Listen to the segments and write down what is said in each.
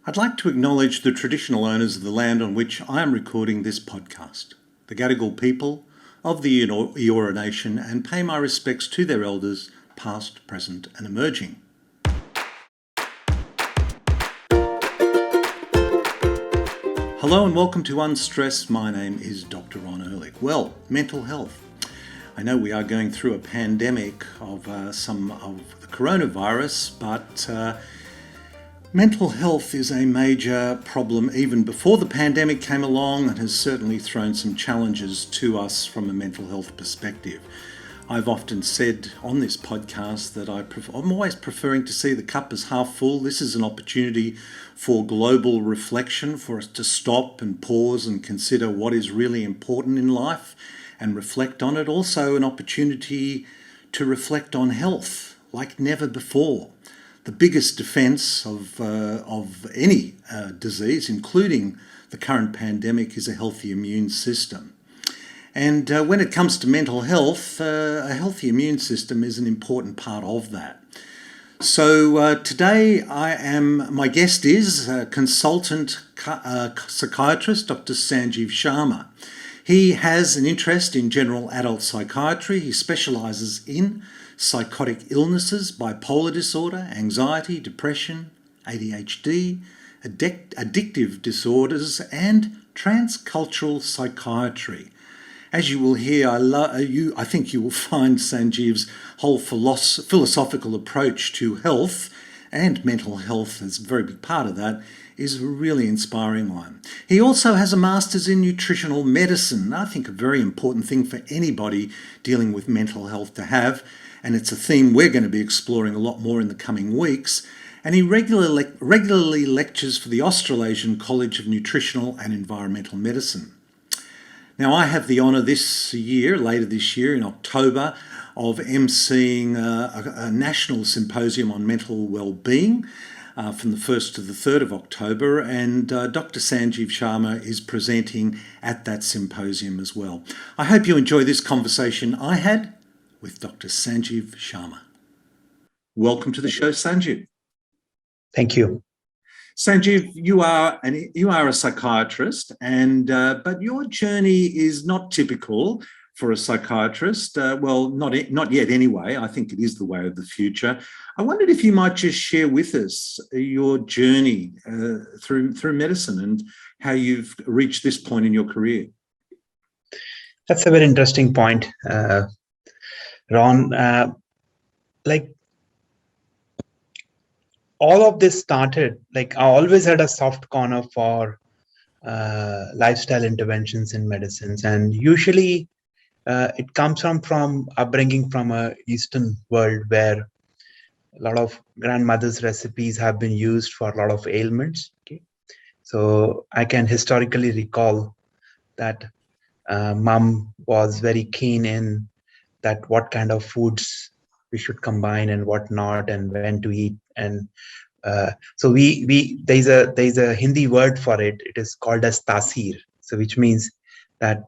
I'd like to acknowledge the traditional owners of the land on which I am recording this podcast, the Gadigal people of the Eora Nation, and pay my respects to their elders, past, present and emerging. Hello and welcome to Unstressed. My name is Dr. Ron Ehrlich. Well, mental health. I know we are going through a pandemic of some of the coronavirus, but mental health is a major problem even before the pandemic came along and has certainly thrown some challenges to us from a mental health perspective. I've often said on this podcast that I'm always preferring to see the cup as half full. This is an opportunity for global reflection, for us to stop and pause and consider what is really important in life and reflect on it. Also an opportunity to reflect on health like never before. The biggest defence of any disease, including the current pandemic, is a healthy immune system. And when it comes to mental health, a healthy immune system is an important part of that. So today my guest is Consultant Psychiatrist, Dr. Sanjeev Sharma. He has an interest in General Adult Psychiatry. He specialises in psychotic illnesses, bipolar disorder, anxiety, depression, ADHD, addictive disorders, and transcultural psychiatry. As you will hear, I think you will find Sanjeev's whole philosophical approach to health and mental health as a very big part of that is a really inspiring one. He also has a master's in nutritional medicine. I think a very important thing for anybody dealing with mental health to have, and it's a theme we're going to be exploring a lot more in the coming weeks. And he regularly lectures for the Australasian College of Nutritional and Environmental Medicine. Now, I have the honour later this year in October, of emceeing a national symposium on mental well-being from the 1st to the 3rd of October, and Dr. Sanjeev Sharma is presenting at that symposium as well. I hope you enjoy this conversation I had with Dr. Sanjeev Sharma. Welcome to the show, Sanjeev. Thank you. Sanjeev, you are a psychiatrist, and but your journey is not typical for a psychiatrist. Well, not yet anyway. I think it is the way of the future. I wondered if you might just share with us your journey through medicine and how you've reached this point in your career. That's a very interesting point, Ron. All of this started, I always had a soft corner for lifestyle interventions in medicines, and usually it comes from upbringing from a Eastern world where a lot of grandmothers' recipes have been used for a lot of ailments. Okay, so I can historically recall that mom was very keen in that what kind of foods we should combine and what not, and when to eat. And so there's a Hindi word for it. It is called as Tasir. So which means that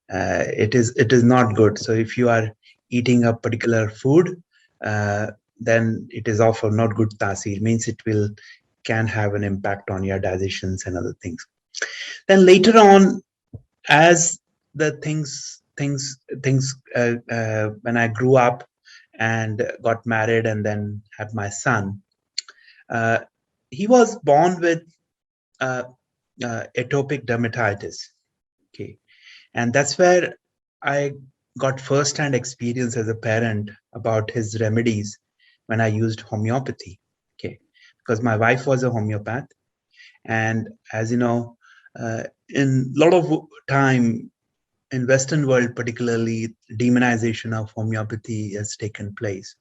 it is not good. So if you are eating a particular food, then it is also not good Tasir. It means it can have an impact on your digestions and other things. Then later on, as the things when I grew up and got married and then had my son, he was born with atopic dermatitis. Okay, and that's where I got first-hand experience as a parent about his remedies when I used homeopathy. Okay, because my wife was a homeopath, and as you know, in a lot of time in Western world, particularly, demonization of homeopathy has taken place,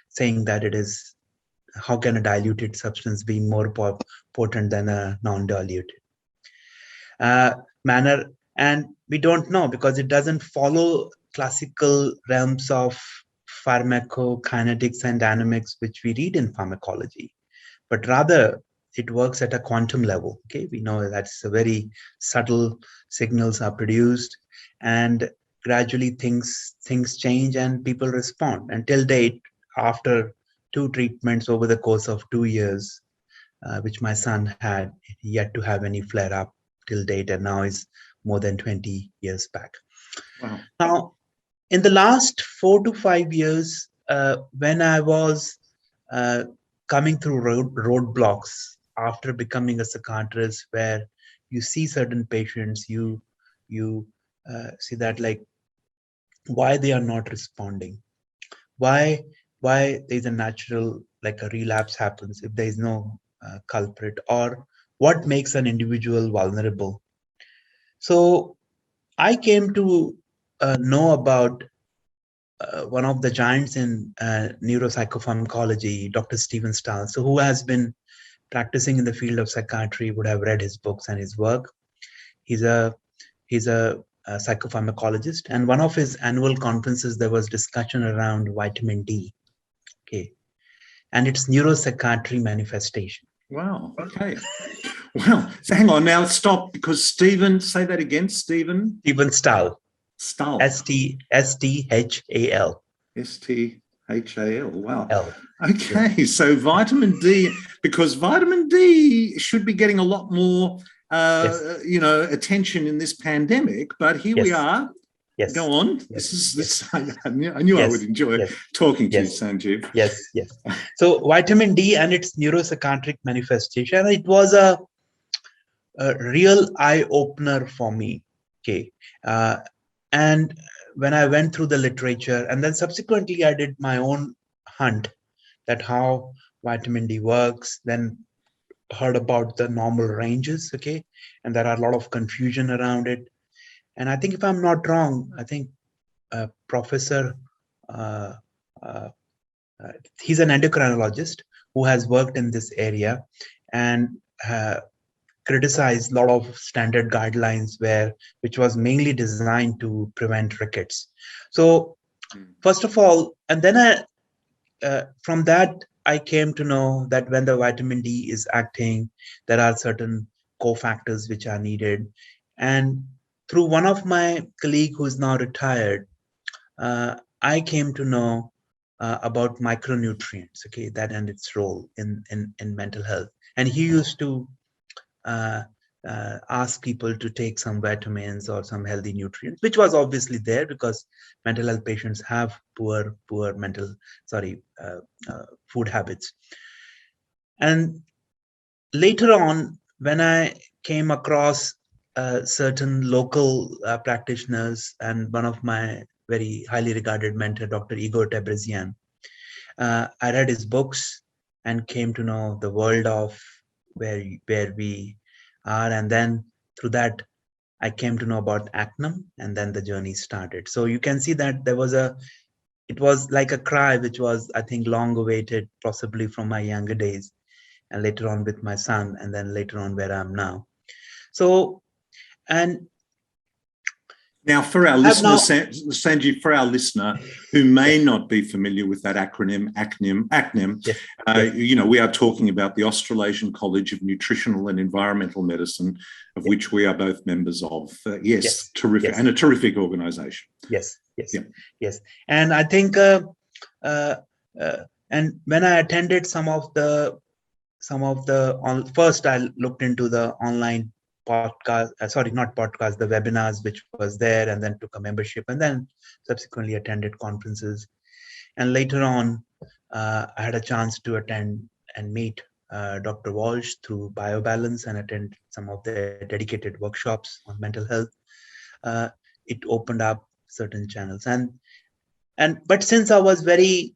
saying that it is, how can a diluted substance be more potent than a non-diluted manner? And we don't know because it doesn't follow classical realms of pharmacokinetics and dynamics, which we read in pharmacology, but rather it works at a quantum level. Okay, we know that's a very subtle signals are produced, and gradually things change and people respond. Until date, after 2 treatments over the course of 2 years, which my son had yet to have any flare up till date, and now is more than 20 years back. Wow. Now, in the last 4 to 5 years, when I was coming through roadblocks after becoming a psychiatrist, where you see certain patients, you see that like why they are not responding, why there's a natural, like a relapse happens if there is no culprit, or what makes an individual vulnerable. So I came to know about one of the giants in neuropsychopharmacology, Dr. Stephen Stahl. So who has been practicing in the field of psychiatry would have read his books and his work. He's a psychopharmacologist, and one of his annual conferences there was discussion around vitamin D, okay, and its neuropsychiatry manifestation. Wow. Okay. Well, so hang on now. Stop, because Stephen. Say that again. Stephen Stahl. Stahl. STHAL. STHAL. Wow. L. Okay. Yeah. So vitamin D, because vitamin D should be getting a lot more, Yes. attention in this pandemic. But here Yes. we are. Yes. Go on. Yes. This. I knew I would enjoy talking to you, Sanjeev. Yes. So vitamin D and its neuropsychiatric manifestation. It was a real eye opener for me. Okay, and when I went through the literature, and then subsequently I did my own hunt that how vitamin D works. Then heard about the normal ranges. Okay, and there are a lot of confusion around it. And I think, if I'm not wrong, I think Professor, he's an endocrinologist who has worked in this area and criticized a lot of standard guidelines which was mainly designed to prevent rickets. So first of all, and then from that, I came to know that when the vitamin D is acting, there are certain cofactors which are needed. And through one of my colleague who is now retired, I came to know about micronutrients, okay, that and its role in mental health. And he used to ask people to take some vitamins or some healthy nutrients, which was obviously there because mental health patients have poor food habits. And later on, when I came across certain local practitioners, and one of my very highly regarded mentor, Dr. Igor Tebresian, I read his books and came to know the world of where we are. And then through that, I came to know about Acnum, and then the journey started. So you can see that it was like a cry, which was, I think, long awaited, possibly from my younger days, and later on with my son, and then later on where I'm now. So, and now, for our listener, Sanjeev, for our listener who may not be familiar with that acronym, ACNIM, we are talking about the Australasian College of Nutritional and Environmental Medicine, of which we are both members of. Terrific, and a terrific organisation. Yes. And I think, and when I attended some of the first, I looked into the online podcast, the webinars which was there, and then took a membership, and then subsequently attended conferences. And later on, I had a chance to attend and meet Dr. Walsh through Biobalance and attend some of the dedicated workshops on mental health. It opened up certain channels, but since I was very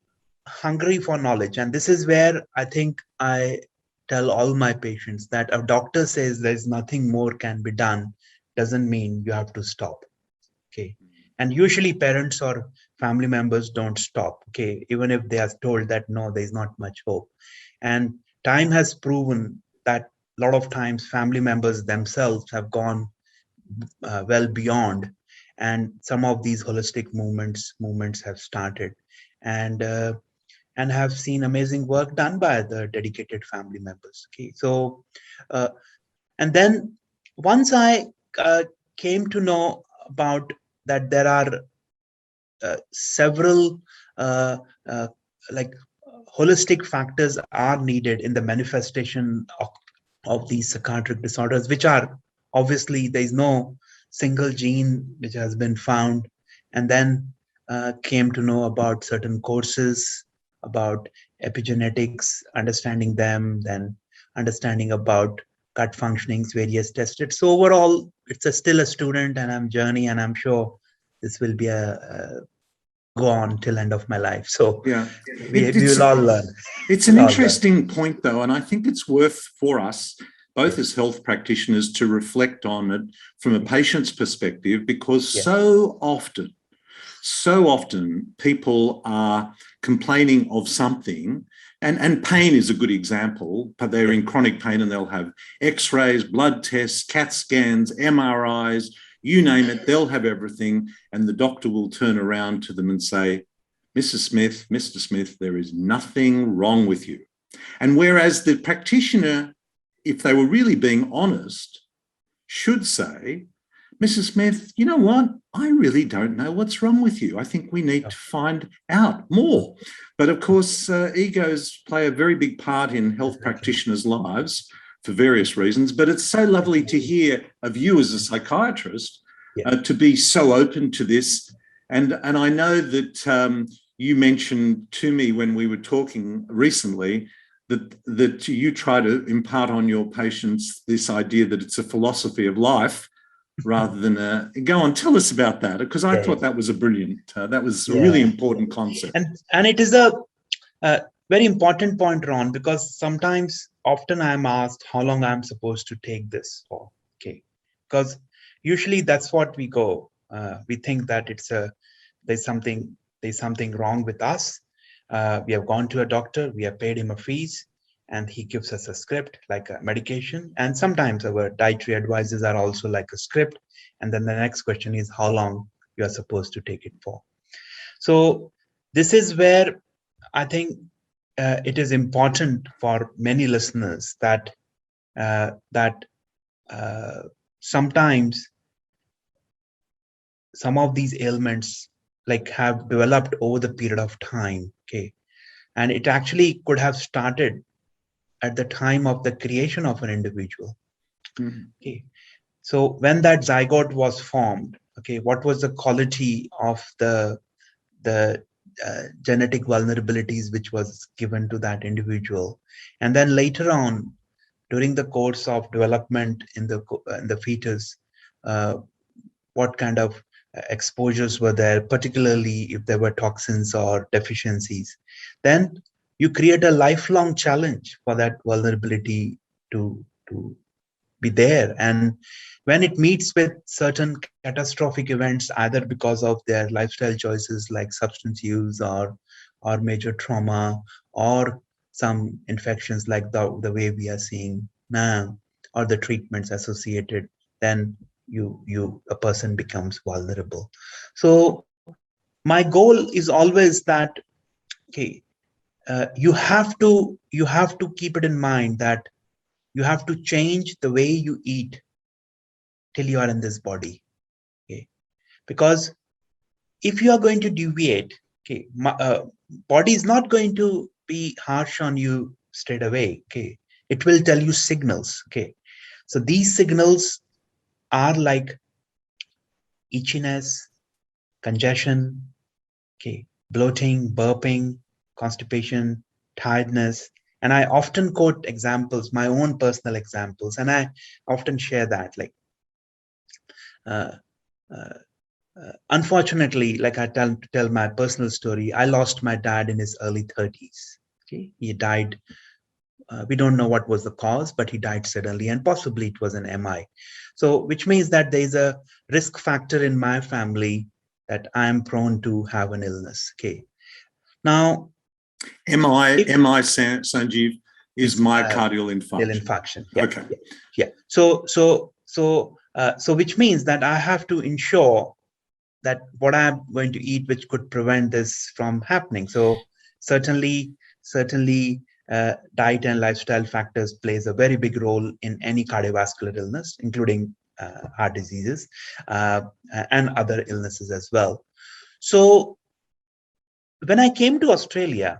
hungry for knowledge, and this is where I think I tell all my patients that a doctor says there's nothing more can be done doesn't mean you have to stop. Okay. And usually parents or family members don't stop. Okay. Even if they are told that no, there's not much hope. And time has proven that a lot of times family members themselves have gone well beyond, and some of these holistic movements have started, and have seen amazing work done by the dedicated family members. Okay, so and then once I came to know about that there are several like holistic factors are needed in the manifestation of these psychiatric disorders, which are obviously there is no single gene which has been found, and then came to know about certain courses, about epigenetics, understanding them, then understanding about gut functionings, various tested. So overall, it's still a student and I'm journey, and I'm sure this will be a go on till end of my life. So Yeah, we will all learn. It's an interesting point, though, and I think it's worth for us, both as health practitioners, to reflect on it from a patient's perspective, because so often people are complaining of something, and pain is a good example, but they're in chronic pain and they'll have x-rays, blood tests, CAT scans, MRIs, you name it, they'll have everything, and the doctor will turn around to them and say, Mrs. Smith, Mr. Smith, there is nothing wrong with you. And whereas the practitioner, if they were really being honest, should say, Mrs. Smith, you know what? I really don't know what's wrong with you. I think we need to find out more. But of course, egos play a very big part in health practitioners' lives for various reasons. But it's so lovely to hear of you as a psychiatrist to be so open to this. And I know that you mentioned to me when we were talking recently that you try to impart on your patients this idea that it's a philosophy of life rather than a... Go on, tell us about that, because I thought that was a brilliant, that was a really important concept. And it is a very important point, Ron, because often I'm asked how long I'm supposed to take this for, because usually that's what we go. We think that there's something wrong with us. We have gone to a doctor, we have paid him a fees, and he gives us a script like a medication. And sometimes our dietary advices are also like a script. And then the next question is how long you are supposed to take it for. So this is where I think it is important for many listeners that sometimes some of these ailments have developed over the period of time, and it actually could have started at the time of the creation of an individual. So when that zygote was formed, what was the quality of the genetic vulnerabilities which was given to that individual, and then later on during the course of development in the fetus, what kind of exposures were there, particularly if there were toxins or deficiencies, then you create a lifelong challenge for that vulnerability to be there. And when it meets with certain catastrophic events, either because of their lifestyle choices like substance use or major trauma, or some infections like the way we are seeing now, or the treatments associated, then a person becomes vulnerable. So my goal is always that you have to keep it in mind that you have to change the way you eat till you are in this body, because if you are going to deviate, body is not going to be harsh on you straight away. It will tell you signals. So these signals are like itchiness, congestion, bloating, burping, constipation, tiredness. And I often quote examples, my own personal examples, and I often share that. Unfortunately, like I tell my personal story, I lost my dad in his early 30s. He died. We don't know what was the cause, but he died suddenly, and possibly it was an MI. So, which means that there is a risk factor in my family that I am prone to have an illness. Now, MI, Sanjeev, is myocardial infarction. So which means that I have to ensure that what I'm going to eat, which could prevent this from happening. So certainly, diet and lifestyle factors plays a very big role in any cardiovascular illness, including heart diseases and other illnesses as well. So when I came to Australia,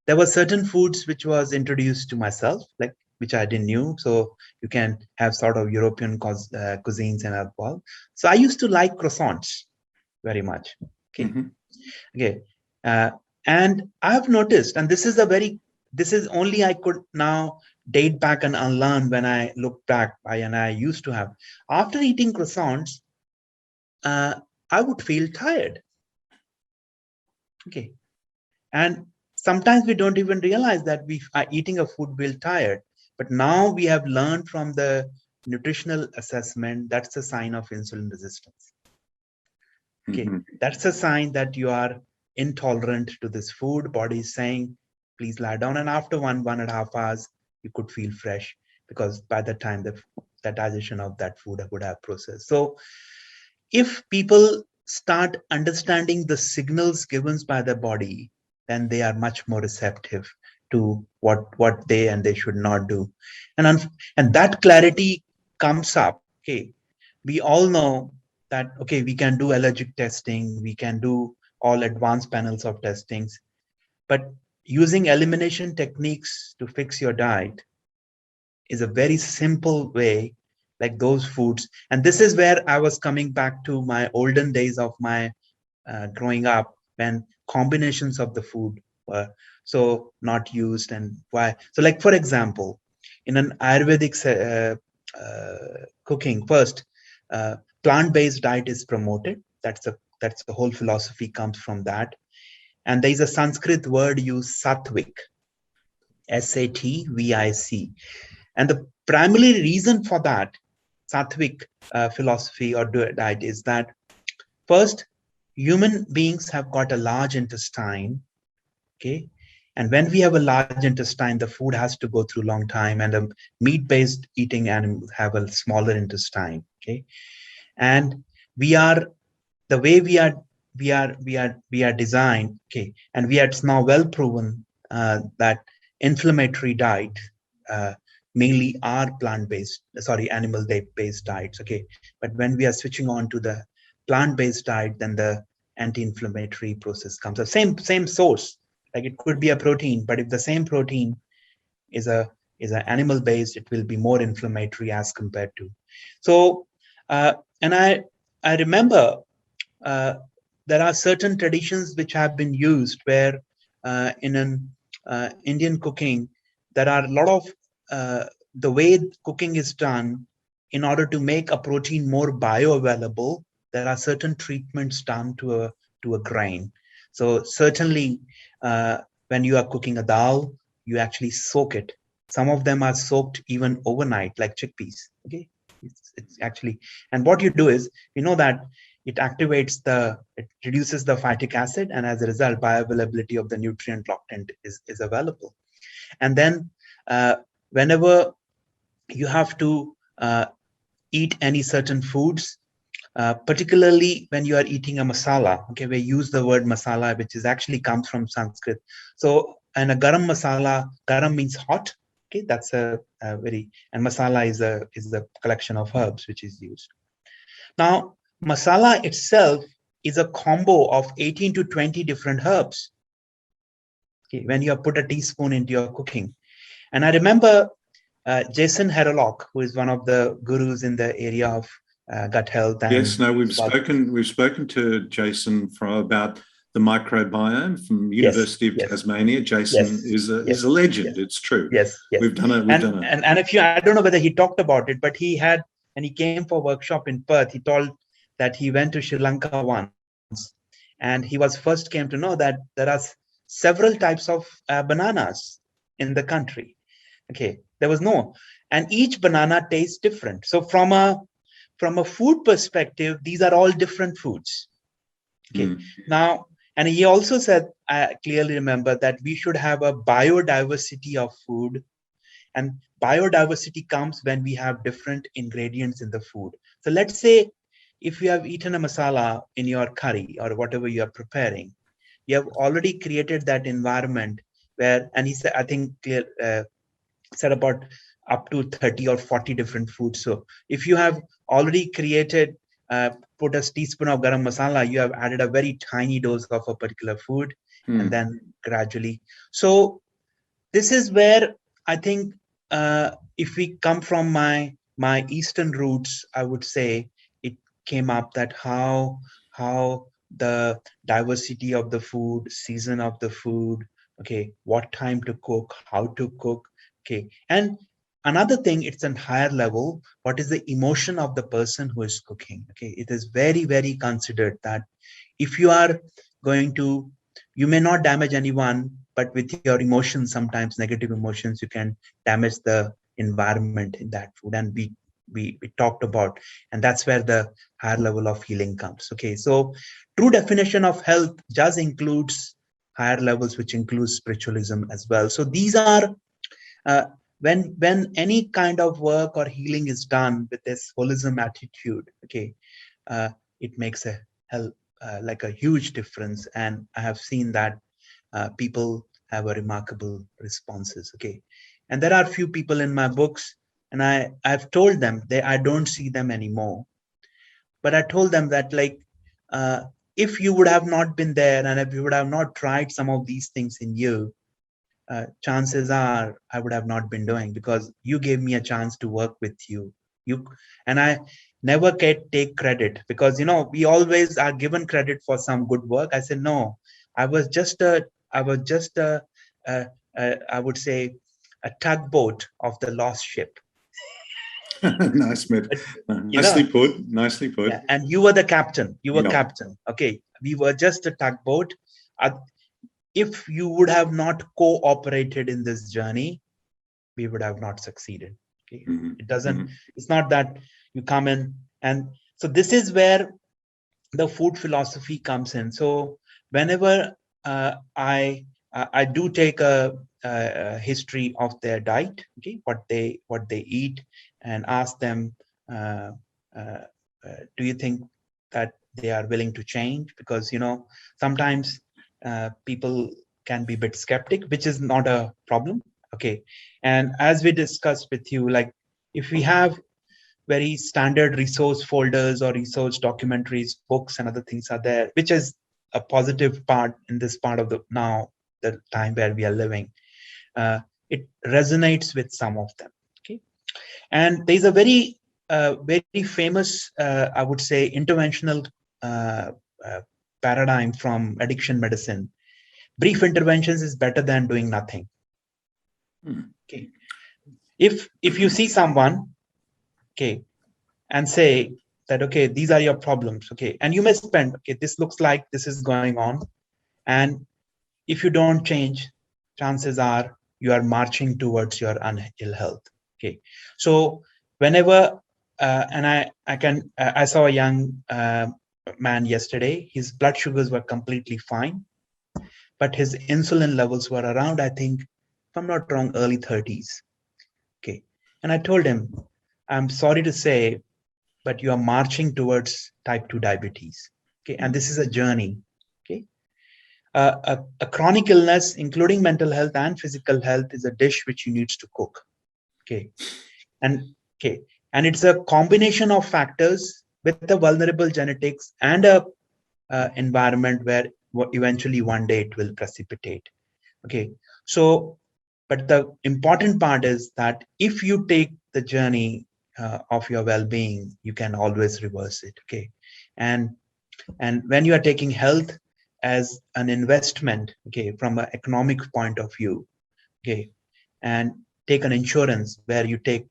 there were certain foods which was introduced to myself, like which I didn't knew. So you can have sort of European cuisines and all. So I used to like croissants very much. Okay. Mm-hmm. Okay. And I've noticed, and this is only I could now date back and unlearn when I look back, and I used to have, after eating croissants, I would feel tired. Okay. And sometimes we don't even realize that we are eating a food we're tired. But now we have learned from the nutritional assessment, that's a sign of insulin resistance. Okay, that's a sign that you are intolerant to this food. Body is saying, please lie down. And after 1.5 hours, you could feel fresh, because by the time the digestion of that food would have processed. So if people start understanding the signals given by the body, then they are much more receptive to what they should not do. And that clarity comes up. Okay, we all know that, okay, we can do allergic testing, we can do all advanced panels of testings, but using elimination techniques to fix your diet is a very simple way, like those foods. And this is where I was coming back to my olden days of my growing up, when combinations of the food were so not used. And why? So like, for example, in an Ayurvedic cooking, first, plant-based diet is promoted. That's the whole philosophy comes from that. And there is a Sanskrit word used, sattvic, S-A-T-V-I-C. And the primary reason for that sattvic philosophy or diet is that, first, human beings have got a large intestine. Okay. And when we have a large intestine, the food has to go through a long time, and the meat-based eating animals have a smaller intestine. Okay. And the way we are designed. Okay. And it's now well proven that inflammatory diet mainly are animal-based diets. Okay. But when we are switching on to the plant-based diet, then the anti-inflammatory process comes up. Same source. Like, it could be a protein, but if the same protein is an animal-based, it will be more inflammatory as compared to. So, and I remember there are certain traditions which have been used where in an Indian cooking, there are a lot of the way cooking is done. In order to make a protein more bioavailable, there are certain treatments done to a grain. So certainly, when you are cooking a dal, you actually soak it. Some of them are soaked even overnight, like chickpeas. Okay, it's actually, and what you do is, that it reduces the phytic acid, and as a result, bioavailability of the nutrient loctant is available. And then whenever you have to eat any certain foods, particularly when you are eating a masala, okay, we use the word masala, which is actually comes from Sanskrit. So, and a garam masala, garam means hot. Okay, that's a very, and masala is a collection of herbs which is used. Now, masala itself is a combo of 18 to 20 different herbs. Okay, when you have put a teaspoon into your cooking. And I remember Jason Herlock, who is one of the gurus in the area of gut health. And yes, no, we've spoken to Jason about the microbiome from University of Tasmania. Jason is a legend. It's true. Yes. We've done it. And if I don't know whether he talked about it, but when he came for a workshop in Perth, he told that he went to Sri Lanka once, and he first came to know that there are several types of bananas in the country. Okay, there was no, and each banana tastes different. So from a food perspective, these are all different foods. Okay, now, and he also said, I clearly remember, that we should have a biodiversity of food, and biodiversity comes when we have different ingredients in the food. So let's say if you have eaten a masala in your curry or whatever you are preparing, you have already created that environment where, and he said, I think said about up to 30 or 40 different foods. So if you have already created, put a teaspoon of garam masala, you have added a very tiny dose of a particular food, and then gradually. So this is where I think if we come from my Eastern roots, I would say it came up that how the diversity of the food, season of the food, okay, what time to cook, how to cook, okay, and another thing, it's a higher level. What is the emotion of the person who is cooking? Okay, it is very, very considered that if you are going to, you may not damage anyone, but with your emotions, sometimes negative emotions, you can damage the environment in that food. And we talked about, and that's where the higher level of healing comes. Okay, so true definition of health just includes higher levels, which includes spiritualism as well. So these are when any kind of work or healing is done with this holism attitude, okay, it makes a hell like a huge difference. And I have seen that people have a remarkable responses. Okay, and there are few people in my books, and I've told them I don't see them anymore, but I told them that like if you would have not been there, and if you would have not tried some of these things in you, chances are I would have not been doing, because you gave me a chance to work with you. And I never take credit, because we always are given credit for some good work. I said no, I was just I would say a tugboat of the lost ship. Nicely put. Nicely put. Yeah, and you were the captain. You were captain. Okay, we were just a tugboat. If you would have not cooperated in this journey, we would have not succeeded. Okay, it doesn't. It's not that you come in, and so this is where the food philosophy comes in. So whenever I do take a history of their diet, okay, what they eat, and ask them, do you think that they are willing to change? Because sometimes people can be a bit skeptic, which is not a problem. Okay, and as we discussed with you, like if we have very standard resource folders or resource documentaries, books and other things are there, which is a positive part in this part of the time where we are living. It resonates with some of them. Okay, and there's a very famous, I would say, interventional paradigm from addiction medicine. Brief interventions is better than doing nothing. Okay, if you see someone, okay, and say that, okay, these are your problems, okay, and you may spend, okay, this looks like this is going on, and if you don't change, chances are you are marching towards your ill health. Okay, so whenever and I saw a young man yesterday, his blood sugars were completely fine, but his insulin levels were around, I think, if I'm not wrong, early 30s. Okay, and I told him, I'm sorry to say, but you are marching towards type 2 diabetes. Okay, and this is a journey. Okay, a chronic illness, including mental health and physical health, is a dish which you need to cook. Okay, and it's a combination of factors with the vulnerable genetics and a environment where eventually one day it will precipitate. Okay, so but the important part is that if you take the journey of your well-being, you can always reverse it. Okay, and when you are taking health as an investment, okay, from an economic point of view, okay, and take an insurance where you take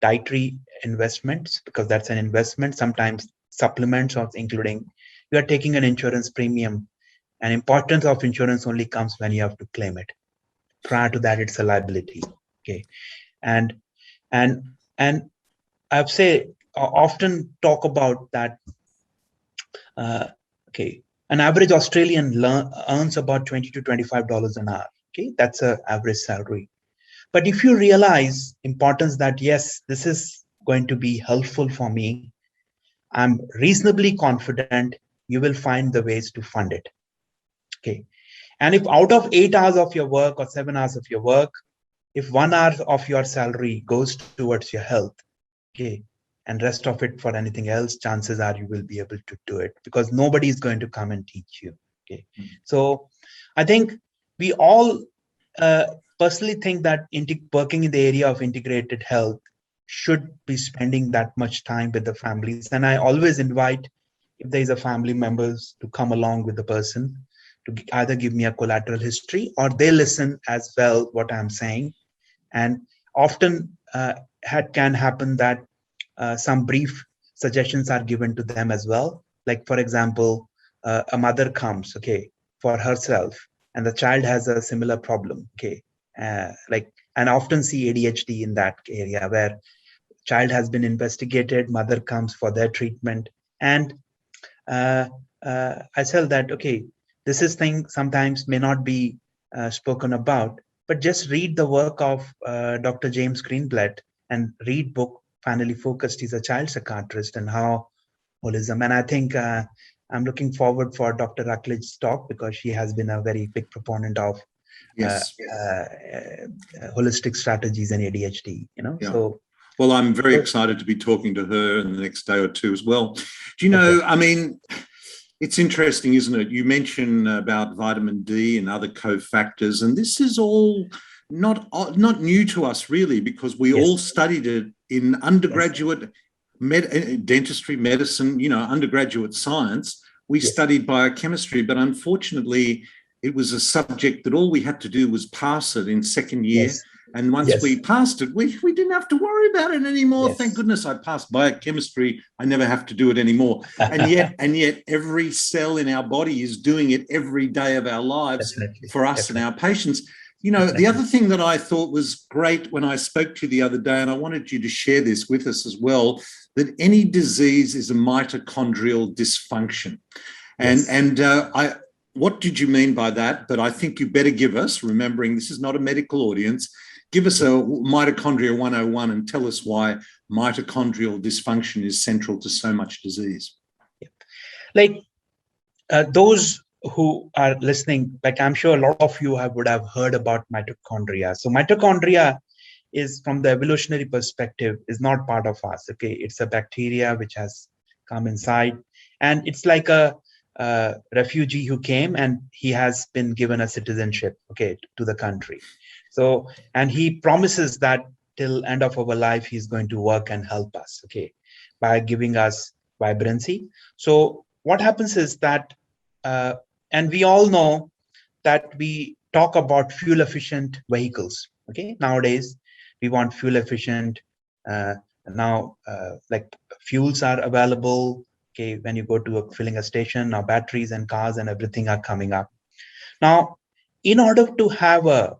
dietary investments, because that's an investment, sometimes supplements of including, you are taking an insurance premium, and importance of insurance only comes when you have to claim it. Prior to that, it's a liability. Okay, and I've say often talk about that. Okay, an average Australian earns about $20 to $25 an hour. Okay, that's an average salary. But if you realize importance that yes, this is going to be helpful for me, I'm reasonably confident you will find the ways to fund it. Okay, and if out of 8 hours of your work or 7 hours of your work, if 1 hour of your salary goes towards your health, okay, and rest of it for anything else, chances are you will be able to do it, because nobody is going to come and teach you. Okay. So I think we all personally think that working in the area of integrated health should be spending that much time with the families. And I always invite, if there is a family members, to come along with the person, to either give me a collateral history or they listen as well what I'm saying. And often can happen that some brief suggestions are given to them as well. Like, for example, a mother comes, okay, for herself, and the child has a similar problem, okay, and often see ADHD in that area where child has been investigated, mother comes for their treatment, and I tell that, okay, this is thing sometimes may not be spoken about, but just read the work of Dr. James Greenblatt and read book Finally Focused. He's a child psychiatrist, and how holism. And I think I'm looking forward for Dr. Routledge's talk, because she has been a very big proponent of holistic strategies in ADHD. So. Well, I'm very excited to be talking to her in the next day or two as well. Do you know, I mean, it's interesting, isn't it? You mentioned about vitamin D and other cofactors, and this is all not new to us, really, because we all studied it in undergraduate dentistry, medicine, undergraduate science. We studied biochemistry, but unfortunately, it was a subject that all we had to do was pass it in second year. And once we passed it, we didn't have to worry about it anymore. Thank goodness I passed biochemistry. I never have to do it anymore. And yet every cell in our body is doing it every day of our lives for us and our patients. The other thing that I thought was great when I spoke to you the other day, and I wanted you to share this with us as well, that any disease is a mitochondrial dysfunction. What did you mean by that? But I think you better give us, remembering this is not a medical audience, give us a mitochondria 101 and tell us why mitochondrial dysfunction is central to so much disease. Like those who are listening, like I'm sure a lot of you would have heard about mitochondria. So mitochondria is, from the evolutionary perspective, is not part of us. Okay, it's a bacteria which has come inside, and it's like a refugee who came and he has been given a citizenship, okay, to the country. So, and he promises that till end of our life, he's going to work and help us, okay, by giving us vibrancy. So what happens is that, and we all know that we talk about fuel efficient vehicles, okay. Nowadays, we want fuel efficient, like fuels are available, okay, when you go to a filling station, now batteries and cars and everything are coming up. Now, in order to have a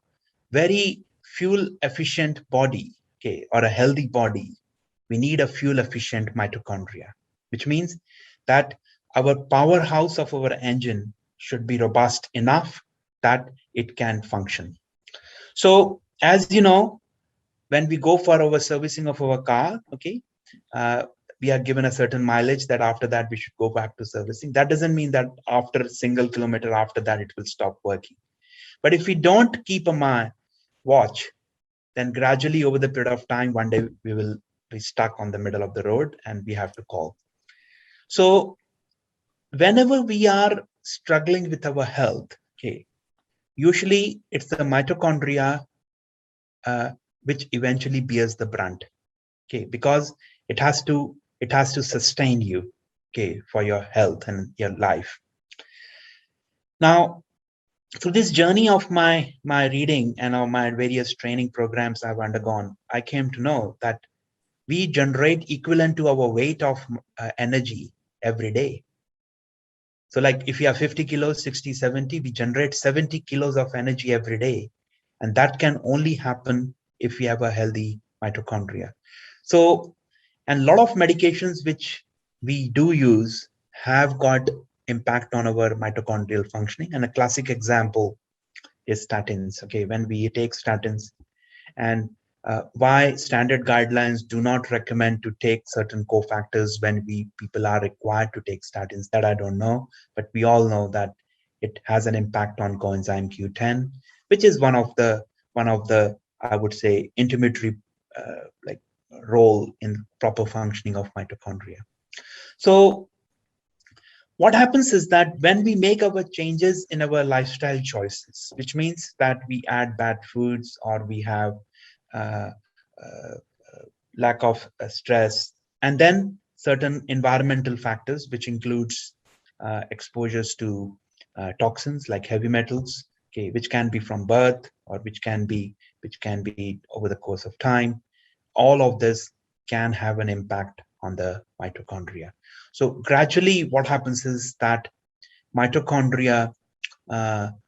very fuel efficient body, okay, or a healthy body, we need a fuel efficient mitochondria, which means that our powerhouse of our engine should be robust enough that it can function. So, as you know, when we go for our servicing of our car, okay, we are given a certain mileage that after that we should go back to servicing. That doesn't mean that after a single kilometer after that it will stop working. But if we don't keep a watch, then gradually over the period of time, one day we will be stuck on the middle of the road and we have to call. So whenever we are struggling with our health, okay, usually it's the mitochondria which eventually bears the brunt, okay, because it has to sustain you, okay, for your health and your life. Now, through this journey of my reading and of my various training programs I've undergone, I came to know that we generate equivalent to our weight of energy every day. So like if you have 50 kilos, 60, 70, we generate 70 kilos of energy every day. And that can only happen if we have a healthy mitochondria. So, and a lot of medications which we do use have got impact on our mitochondrial functioning. And a classic example is statins. Okay, when we take statins, and why standard guidelines do not recommend to take certain cofactors when people are required to take statins, that I don't know, but we all know that it has an impact on coenzyme Q10, which is one of the I would say intermediary role in proper functioning of mitochondria. So what happens is that when we make our changes in our lifestyle choices, which means that we add bad foods or we have uh, uh, lack of stress, and then certain environmental factors, which includes exposures to toxins like heavy metals, okay, which can be from birth or which can be over the course of time. All of this can have an impact on the mitochondria. So gradually, what happens is that mitochondria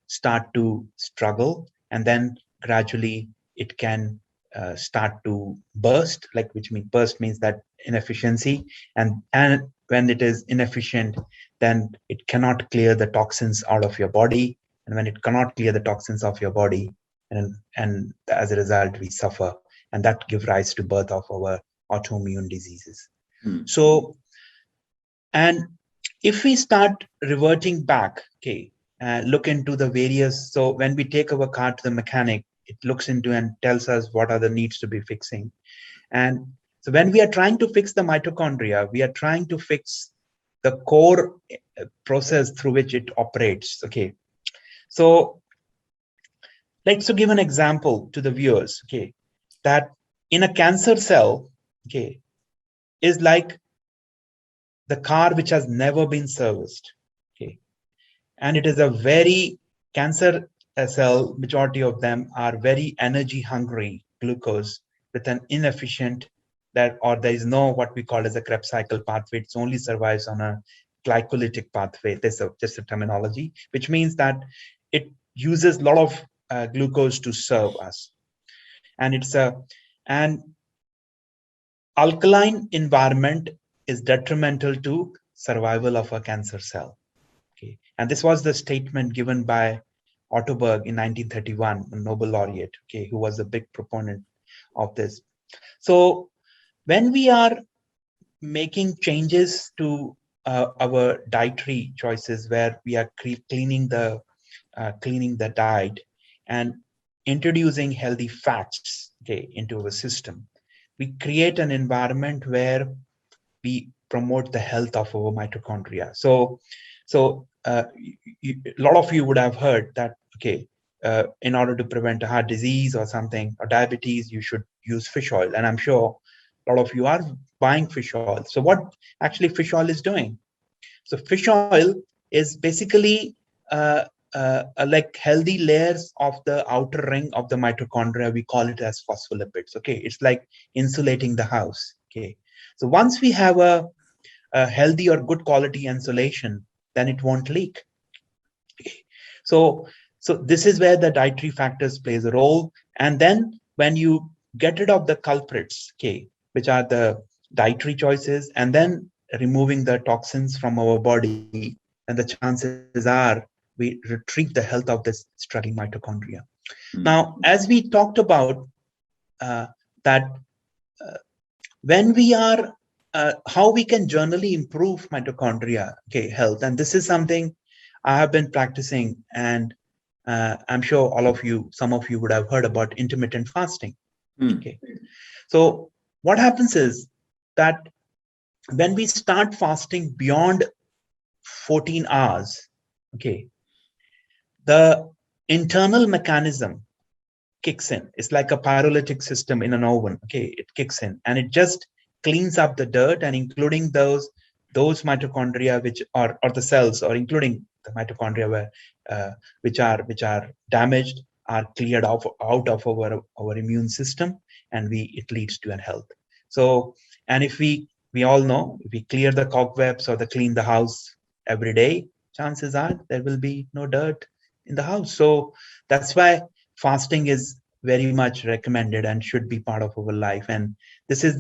start to struggle, and then gradually it can start to burst, like which means burst means that inefficiency, and when it is inefficient, then it cannot clear the toxins out of your body, and when it cannot clear the toxins of your body, and as a result we suffer, and that give rise to birth of our autoimmune diseases. So, and if we start reverting back, okay, look into the various, so when we take our car to the mechanic, it looks into and tells us what are the needs to be fixing. And so when we are trying to fix the mitochondria, we are trying to fix the core process through which it operates. Okay. So let's give an example to the viewers, okay, that in a cancer cell, okay, is like the car which has never been serviced, okay, and it is a very cancer cell, majority of them are very energy hungry glucose with an inefficient that, or there is no what we call as a Krebs cycle pathway. It only survives on a glycolytic pathway. This is just a terminology, which means that it uses a lot of glucose to serve us. And it's an alkaline environment is detrimental to survival of a cancer cell. Okay. And this was the statement given by Otto Berg in 1931, a Nobel laureate, okay, who was a big proponent of this. So when we are making changes to our dietary choices, where we are cleaning the diet and introducing healthy fats, okay, into our system, we create an environment where we promote the health of our mitochondria. So a lot of you would have heard that, okay, in order to prevent a heart disease or something, or diabetes, you should use fish oil. And I'm sure a lot of you are buying fish oil. So what actually fish oil is doing? So fish oil is basically like healthy layers of the outer ring of the mitochondria. We call it as phospholipids. Okay, it's like insulating the house. Okay, so once we have a healthy or good quality insulation, then it won't leak. Okay. So this is where the dietary factors plays a role. And then when you get rid of the culprits, okay, which are the dietary choices, and then removing the toxins from our body, and the chances are we retrieve the health of this struggling mitochondria. Now, as we talked about that when we are how we can generally improve mitochondria, okay, health, and this is something I have been practicing, and I'm sure some of you would have heard about intermittent fasting. Okay, so what happens is that when we start fasting beyond 14 hours, okay, the internal mechanism kicks in. It's like a pyrolytic system in an oven. Okay, it kicks in and it just cleans up the dirt, and including those mitochondria which are, or the cells, or including the mitochondria which are damaged, are cleared out of our immune system, and it leads to health. So, and if we all know, if we clear the cobwebs or clean the house every day, chances are there will be no dirt in the house. So that's why fasting is very much recommended and should be part of our life. And this is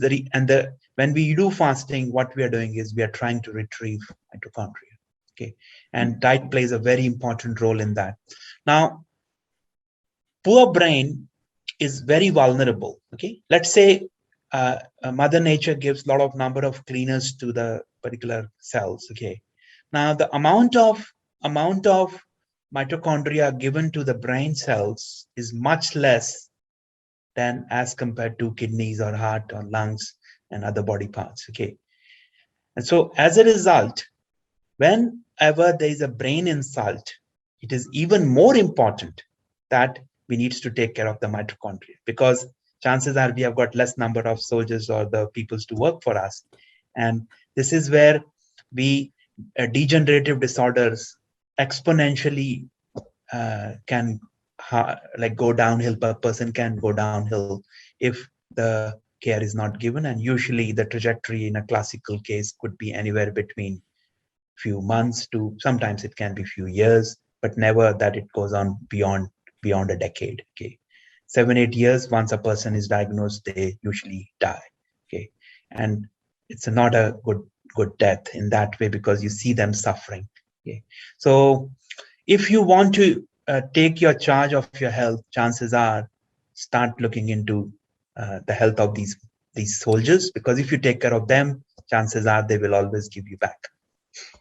when we do fasting, what we are doing is we are trying to retrieve mitochondria. Okay, and diet plays a very important role in that. Now, poor brain is very vulnerable. Okay, let's say Mother Nature gives a lot of number of cleaners to the particular cells. Okay, now the amount of mitochondria given to the brain cells is much less than as compared to kidneys or heart or lungs and other body parts. Okay, and so as a result, when whenever there is a brain insult, it is even more important that we need to take care of the mitochondria, because chances are we have got less number of soldiers or the peoples to work for us. And this is where we degenerative disorders exponentially can like go downhill. A person can go downhill if the care is not given. And usually the trajectory in a classical case could be anywhere between few months to sometimes it can be few years, but never that it goes on beyond a decade. Okay, 7-8 years, once a person is diagnosed, they usually die. Okay, and it's not a good death in that way, because you see them suffering. Okay, so if you want to take your charge of your health, chances are start looking into the health of these soldiers, because if you take care of them, chances are they will always give you back.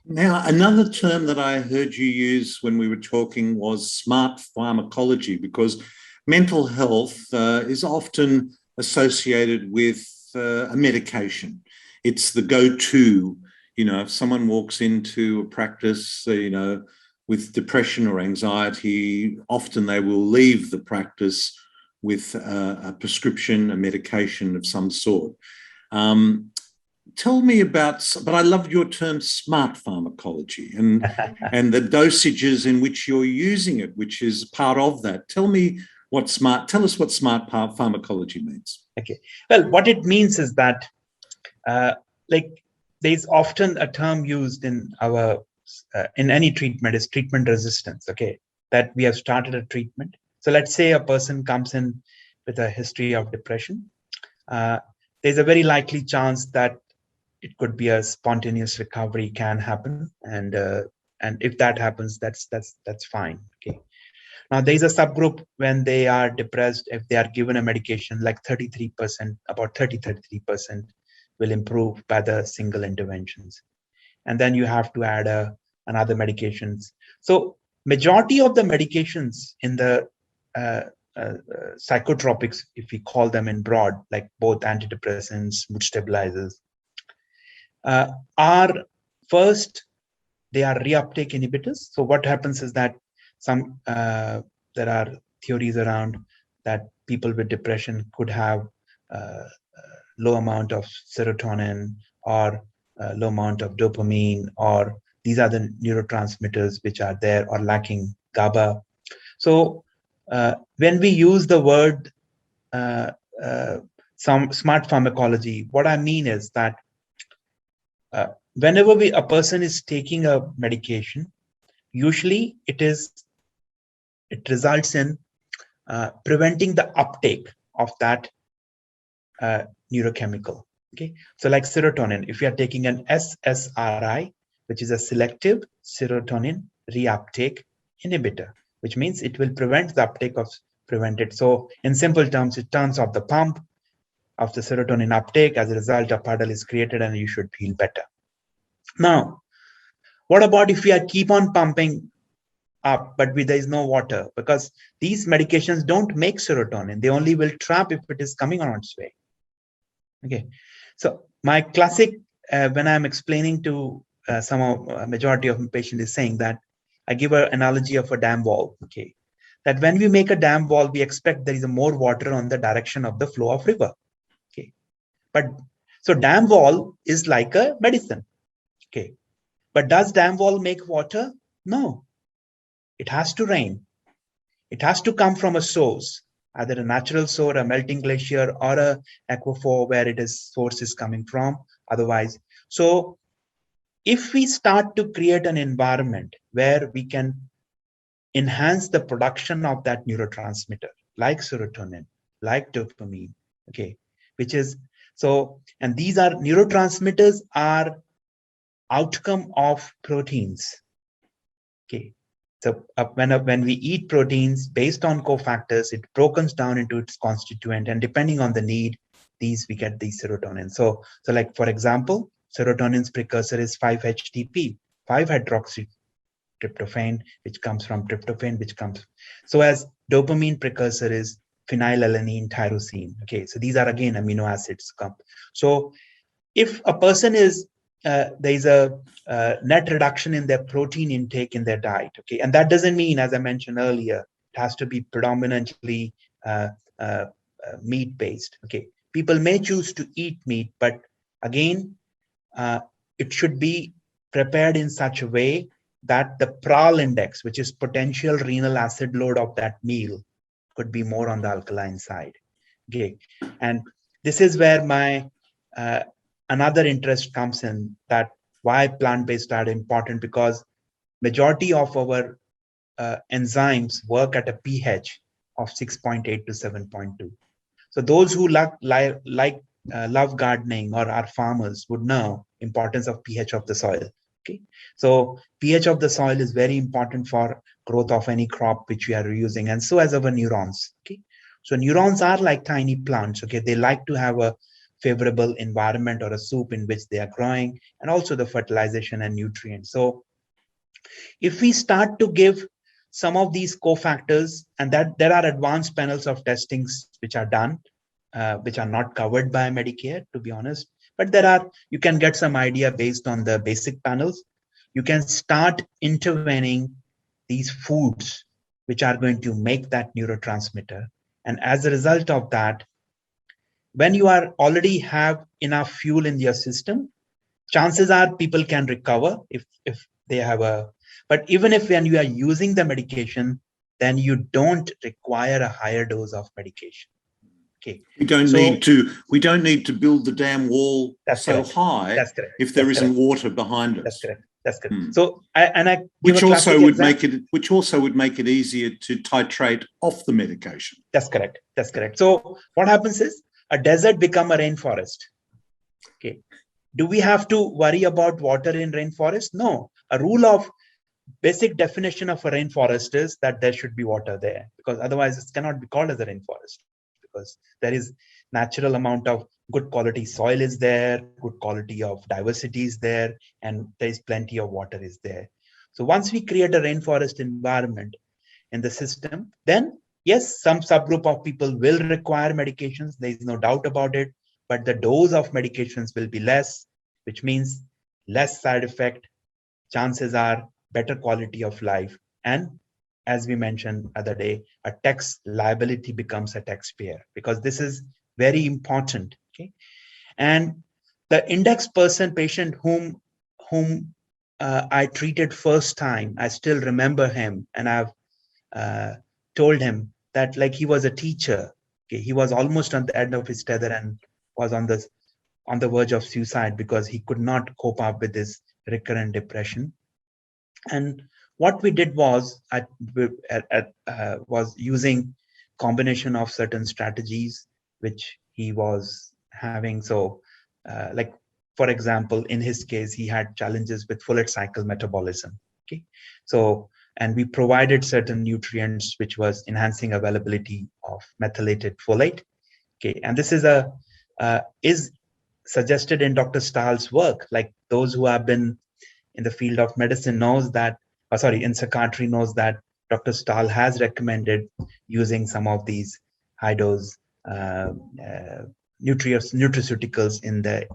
Now, another term that I heard you use when we were talking was smart pharmacology, because mental health is often associated with a medication. It's the go-to, if someone walks into a practice, with depression or anxiety, often they will leave the practice with a prescription, a medication of some sort. Tell me about, but I love your term smart pharmacology and the dosages in which you're using it, which is part of that. Tell us what smart pharmacology means. Okay. Well, what it means is that there's often a term used in our in any treatment is treatment resistance. Okay, that we have started a treatment. So let's say a person comes in with a history of depression. There's a very likely chance that it could be a spontaneous recovery can happen, and if that happens, that's fine. Okay. Now there's a subgroup when they are depressed. If they are given a medication, like 33%, about 33% will improve by the single interventions, and then you have to add another medications. So majority of the medications in the psychotropics, if we call them in broad, like both antidepressants, mood stabilizers, are first, they are reuptake inhibitors. So what happens is that there are theories around that people with depression could have low amount of serotonin or low amount of dopamine, or these are the neurotransmitters which are there, or lacking GABA. So when we use the word some smart pharmacology, what I mean is that whenever a person is taking a medication, usually it results in preventing the uptake of that neurochemical. Okay, so like serotonin, if you are taking an SSRI, which is a selective serotonin reuptake inhibitor, which means it will prevent the uptake of prevented. So in simple terms, it turns off the pump of the serotonin uptake. As a result, a puddle is created and you should feel better. Now, what about if we are keep on pumping up, but there is no water? Because these medications don't make serotonin. They only will trap if it is coming on its way. Okay, so my classic, when I'm explaining to majority of my patients, is saying that I give an analogy of a dam wall. Okay, that when we make a dam wall, we expect there is more water on the direction of the flow of river. Okay, but so dam wall is like a medicine. Okay, but does dam wall make water? No, it has to rain. It has to come from a source, either a natural source, a melting glacier, or a aquifer where source is coming from. Otherwise, so if we start to create an environment where we can enhance the production of that neurotransmitter, like serotonin, like dopamine, okay, which is so, and these are neurotransmitters are outcome of proteins. Okay, so when we eat proteins based on cofactors, it broken down into its constituent, and depending on the need, we get these serotonin. So like for example, serotonin's precursor is 5-HTP, 5-hydroxytryptophan, which comes from tryptophan, so as dopamine precursor is phenylalanine tyrosine. Okay, so these are again amino acids. So if a person is there is a net reduction in their protein intake in their diet. Okay, and that doesn't mean, as I mentioned earlier, it has to be predominantly meat based. Okay, people may choose to eat meat, but again, it should be prepared in such a way that the PRAL index, which is potential renal acid load of that meal, could be more on the alkaline side. Okay, and this is where my another interest comes in, that why plant-based diet is important, because majority of our enzymes work at a pH of 6.8 to 7.2. So those who love gardening or are farmers would know importance of pH of the soil. Okay, so pH of the soil is very important for growth of any crop which we are using, and so as our neurons. Okay, so neurons are like tiny plants. Okay, they like to have a favorable environment or a soup in which they are growing, and also the fertilization and nutrients. So if we start to give some of these cofactors, and that there are advanced panels of testings which are done, which are not covered by Medicare, to be honest, but you can get some idea based on the basic panels. You can start intervening these foods which are going to make that neurotransmitter, and as a result of that, when you are already have enough fuel in your system, chances are people can recover if they have a, but even if when you are using the medication, then you don't require a higher dose of medication. Okay, we don't need to build the damn wall so high. That's correct. If there isn't water behind us. That's correct. That's correct. So which also would make it easier to titrate off the medication. That's correct. That's correct. So what happens is a desert become a rainforest. Okay, do we have to worry about water in rainforest? No. A rule of basic definition of a rainforest is that there should be water there, because otherwise it cannot be called as a rainforest, because there is natural amount of good quality soil is there, good quality of diversity is there, and there is plenty of water is there. So once we create a rainforest environment in the system, then yes, some subgroup of people will require medications. There is no doubt about it, but the dose of medications will be less, which means less side effect. Chances are better quality of life. And as we mentioned other day, a tax liability becomes a taxpayer, because this is very important. Okay, and the index patient whom I treated first time, I still remember him, and I've told him that like he was a teacher. Okay, he was almost on the end of his tether and was on the verge of suicide because he could not cope up with this recurrent depression. And what we did was was using combination of certain strategies which he was having. So like, for example, in his case, he had challenges with folate cycle metabolism. Okay, so, and we provided certain nutrients which was enhancing availability of methylated folate. Okay, and this is suggested in Dr. Stahl's work. Like those who have been in the field of medicine knows that, in psychiatry knows that Dr. Stahl has recommended using some of these high dose nutraceuticals in the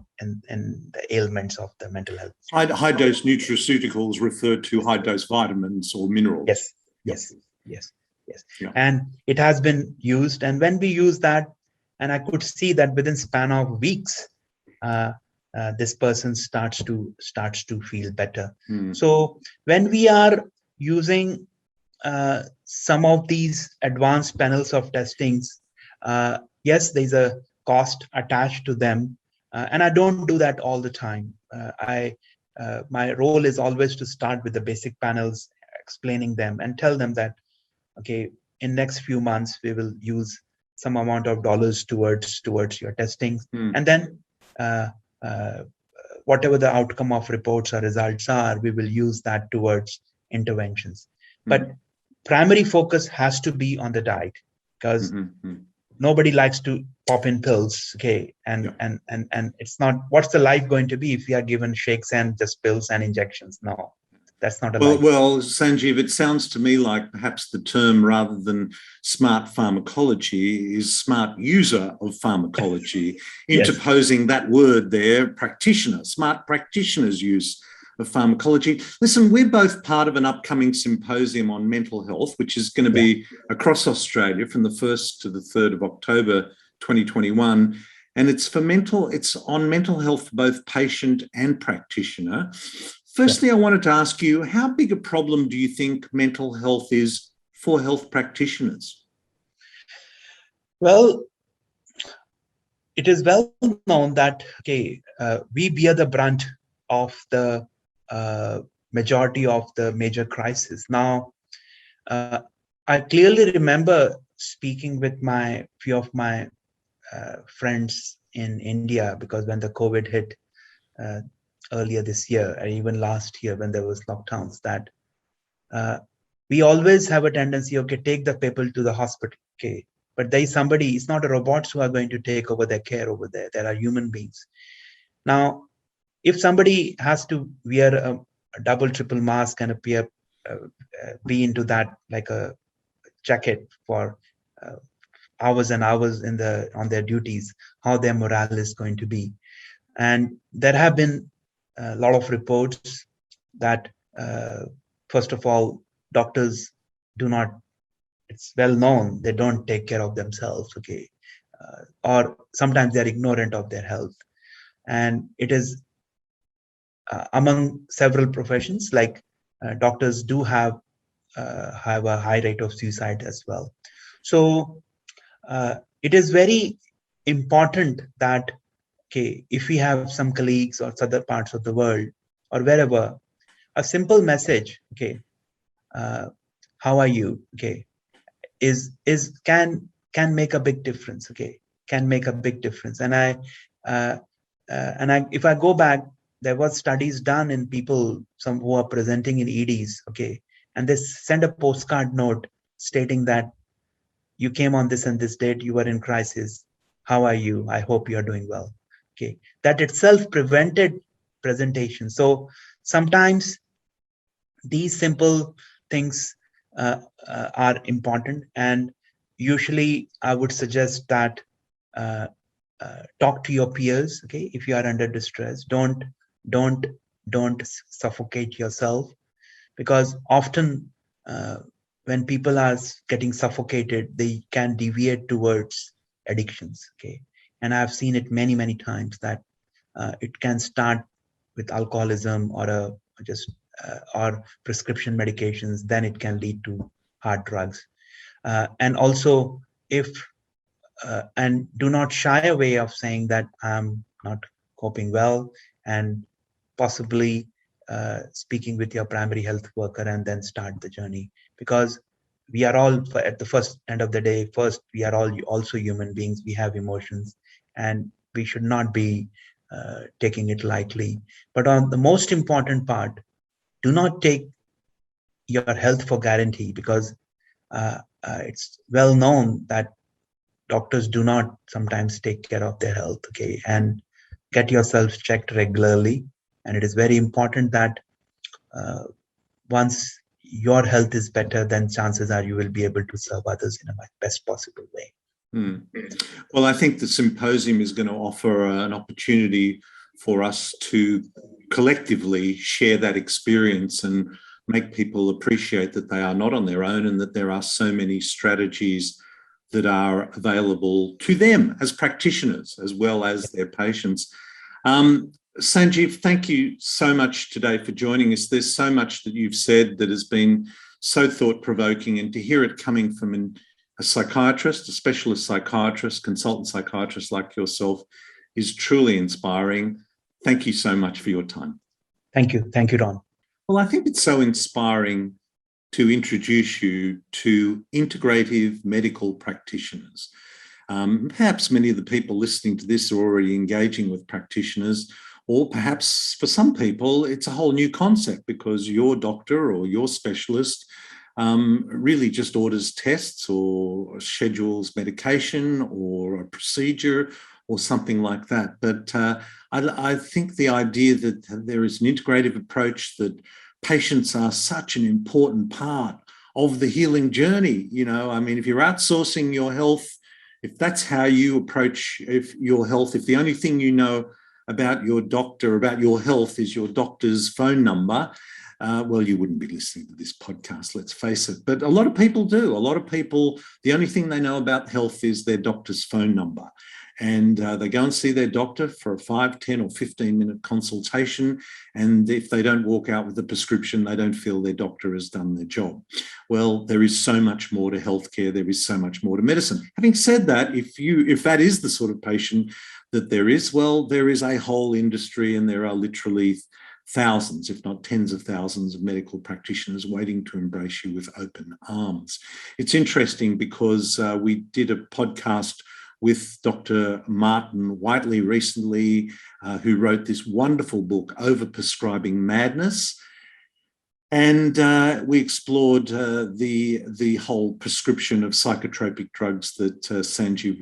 ailments of the mental health. High dose nutraceuticals refer to high dose vitamins or minerals. Yes. Yeah. And it has been used, and when we use that, and I could see that within span of weeks, this person starts to feel better. So when we are using some of these advanced panels of testings, yes, there's a cost attached to them, and I don't do that all the time. My role is always to start with the basic panels, explaining them and tell them that, okay, in next few months we will use some amount of dollars towards your testing, and then whatever the outcome of reports or results are, we will use that towards interventions. But primary focus has to be on the diet, because nobody likes to pop in pills. Okay, and it's not, what's the life going to be if we are given shakes and just pills and injections? No, That's not a Well, lie. well, Sanjeev, it sounds to me like perhaps the term, rather than smart pharmacology, is smart user of pharmacology, Yes. interposing that word there, practitioner, smart practitioner's use of pharmacology. Listen, we're both part of an upcoming symposium on mental health, which is going to be across Australia from the 1st to the 3rd of October 2021. And it's on mental health for both patient and practitioner. Firstly, I wanted to ask you, how big a problem do you think mental health is for health practitioners? Well, it is well known that we bear the brunt of the majority of the major crises. Now, I clearly remember speaking with few of my friends in India, because when the COVID hit earlier this year, and even last year when there was lockdowns, that we always have a tendency, take the people to the hospital, but there is somebody, it's not a robots who are going to take over their care over there. There are human beings. Now, if somebody has to wear a double, triple mask and be into that like a jacket for hours and hours on their duties, how their morale is going to be. And there have been a lot of reports that, first of all, doctors do not, it's well known, they don't take care of themselves, or sometimes they're ignorant of their health. And it is among several professions, like doctors do have a high rate of suicide as well. So it is very important that, if we have some colleagues or other parts of the world or wherever, a simple message, how are you, can make a big difference, can make a big difference. And if I go back, there was studies done in people, some who are presenting in EDs, and they send a postcard note stating that you came on this and this date, you were in crisis, how are you, I hope you are doing well. That itself prevented presentation. So sometimes these simple things are important, and usually I would suggest that talk to your peers. If you are under distress, don't suffocate yourself, because often when people are getting suffocated, they can deviate towards addictions. And I've seen it many times that it can start with alcoholism or or prescription medications, then it can lead to hard drugs. And also, and do not shy away of saying that I'm not coping well, and possibly speaking with your primary health worker and then start the journey. Because we are all, at the first end of the day, we are all also human beings. We have emotions, and we should not be taking it lightly. But on the most important part, do not take your health for guarantee, because it's well known that doctors do not sometimes take care of their health. And get yourself checked regularly. And it is very important that once your health is better, then chances are you will be able to serve others in a best possible way. Well, I think the symposium is going to offer an opportunity for us to collectively share that experience and make people appreciate that they are not on their own, and that there are so many strategies that are available to them as practitioners as well as their patients. Sanjeev, thank you so much today for joining us. There's so much that you've said that has been so thought-provoking, and to hear it coming from a psychiatrist, a specialist psychiatrist, consultant psychiatrist like yourself is truly inspiring. Thank you so much for your time. Thank you. Thank you, Ron. Well, I think it's so inspiring to introduce you to integrative medical practitioners. Perhaps many of the people listening to this are already engaging with practitioners, or perhaps for some people it's a whole new concept because your doctor or your specialist really just orders tests or schedules medication or a procedure or something like that. But I think the idea that there is an integrative approach that patients are such an important part of the healing journey. I mean, if you're outsourcing your health, if that's how you approach your health, if the only thing you know about your doctor, about your health, is your doctor's phone number, well, you wouldn't be listening to this podcast, let's face it. But a lot of people do. A lot of people, the only thing they know about health is their doctor's phone number. And they go and see their doctor for a 5, 10 or 15-minute consultation. And if they don't walk out with a prescription, they don't feel their doctor has done their job. Well, there is so much more to healthcare. There is so much more to medicine. Having said that, if that is the sort of patient that there is, well, there is a whole industry, and there are literally thousands, if not tens of thousands, of medical practitioners waiting to embrace you with open arms. It's interesting because we did a podcast with Dr. Martin Whiteley recently, who wrote this wonderful book, Overprescribing Madness. And we explored the whole prescription of psychotropic drugs that Sanjeev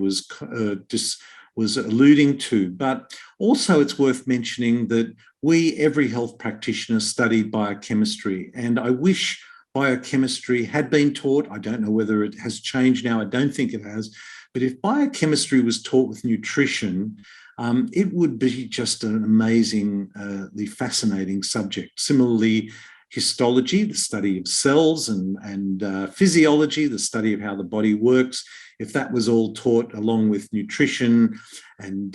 was alluding to. But also it's worth mentioning that every health practitioner, studied biochemistry, and I wish biochemistry had been taught. I don't know whether it has changed now. I don't think it has. But if biochemistry was taught with nutrition, it would be just an amazingly fascinating subject. Similarly, histology, the study of cells, and physiology, the study of how the body works, if that was all taught along with nutrition and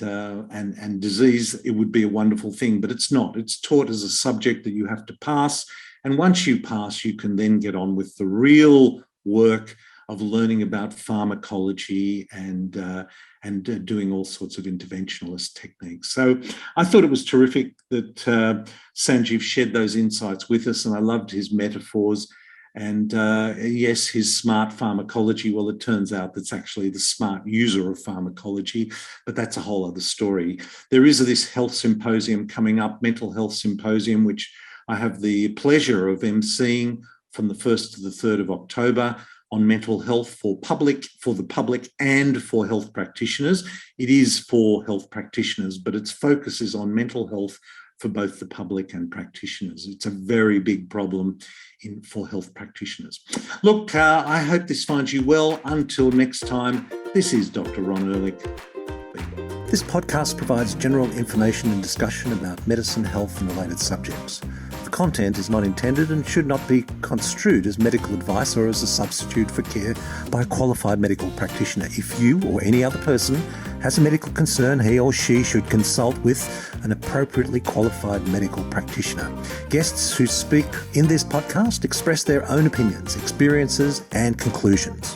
disease, it would be a wonderful thing. But it's not. It's taught as a subject that you have to pass. And once you pass, you can then get on with the real work of learning about pharmacology and doing all sorts of interventionalist techniques. So I thought it was terrific that Sanjeev shared those insights with us, and I loved his metaphors. And yes, his smart pharmacology, well, it turns out that's actually the smart user of pharmacology, but that's a whole other story. There is this health symposium coming up, mental health symposium, which I have the pleasure of emceeing from the 1st to the 3rd of October, on mental health for the public and for health practitioners. It is for health practitioners, but its focus is on mental health for both the public and practitioners. It's a very big problem for health practitioners. Look, I hope this finds you well. Until next time, this is Dr. Ron Ehrlich. This podcast provides general information and discussion about medicine, health, and related subjects. The content is not intended and should not be construed as medical advice or as a substitute for care by a qualified medical practitioner. If you or any other person has a medical concern, he or she should consult with an appropriately qualified medical practitioner. Guests who speak in this podcast express their own opinions, experiences, and conclusions.